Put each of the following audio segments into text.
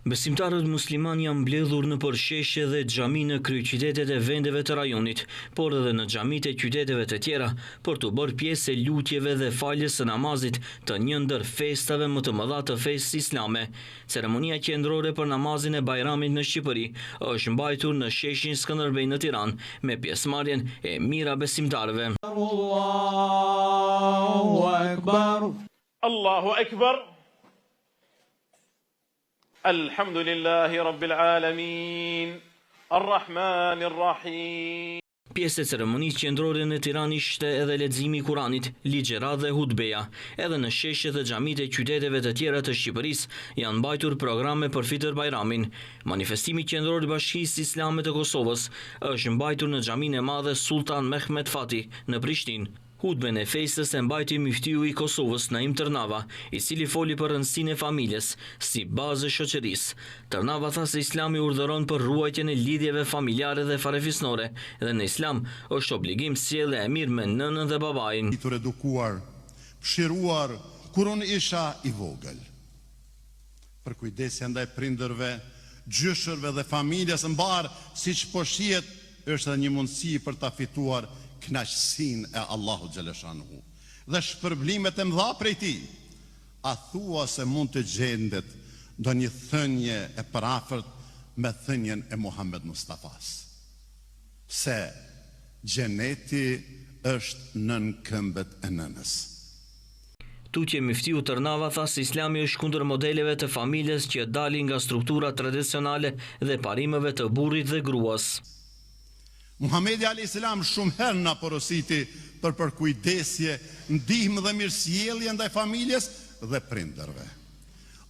Besimtarët musliman janë mbledhur në përsheshje dhe xhami në kryeqytetet e vendeve të rajonit, por edhe në xhamitë e qyteteve të tjera për të bërë pjesë e lutjeve dhe faljes së namazit të një ndër festave më të mëdha të fesë islame. Ceremonia qendrore për namazin e Bajramit në Shqipëri është mbajtur në sheshin Skënderbej në Tiranë me pjesëmarrjen e mijëra besimtarëve. Allahu Akbar. Allahu Akbar. Alhamdulillahi Rabbil Alamin, Ar-Rahmanir Rahim. Pjesë e ceremonisë qendrore në Tiranë ishte edhe leximi i Kuranit, ligjërat dhe hutbeja. Edhe në sheshjet dhe xhamitë e qyteteve të tjera të Shqipërisë janë mbajtur programe për Fitër Bajramin. Manifestimi qendror i Bashkisë Islame të Kosovës është mbajtur në xhaminë e madhe Sultan Mehmet Fati në Prishtinë. Hutben e festës e mbajti muftiu i Kosovës Naim Tërnava, i cili foli për rëndësinë e familjes si bazë e shoqërisë. Tërnava tha se Islami urdhëron për ruajtjen e lidhjeve familjare dhe farefisnore dhe në Islam është obligim sjellja e mirë me nënën dhe babain. I të edukuar, fshiruar kur unë isha i vogël. Për kujdesja ndaj prindërve, gjyshërve dhe familjes mbar, siç po shihet, është edhe një mundësi për ta fituar kënaqësinë e Allahut xhaleshanuhu dhe shpërblimet e mëdha prej tij. A thua se mund të gjendet ndonjë thënie e parafort me thënien e Muhammed Mustafas, se xheneti është nën këmbët e nënës. Tutje muftiu Tërnava tha se Islami është kundër modeleve të familjes që dalin nga struktura tradicionale dhe parimeve të burrit dhe gruas. Muhamedi a.s. shumë herë na porositi për përkujdesje, ndihmë dhe mirësjellje ndaj familjes dhe prindërve.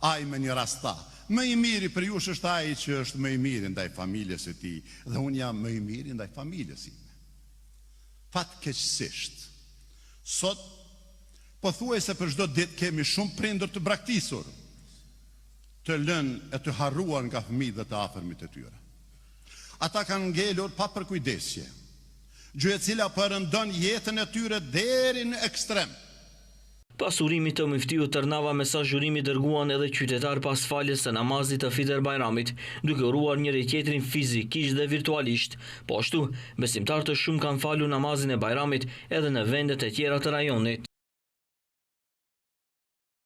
Ai me një rast tha: më i miri për ju është ai që është më i miri ndaj familjes së tij, dhe unë jam më i miri ndaj familjes ime. Fatkeqësisht, sot pothuajse për çdo ditë kemi shumë prindër të braktisur, të lënë e të harruar nga fëmijët dhe të afërmit e tyre. Ata kanë ngelur pa përkujdesje, gjë e cila përëndon jetën e tyre deri në ekstrem. Pas urimit të muftiut Tërnava, mesazh urimi dërguan edhe qytetar pas faljes së namazit të Fitër Bajramit, duke uruar njëri tjetrin fizikisht dhe virtualisht. Po ashtu, besimtarë të shumë kanë falur namazin e Bajramit edhe në vendet e tjera të rajonit.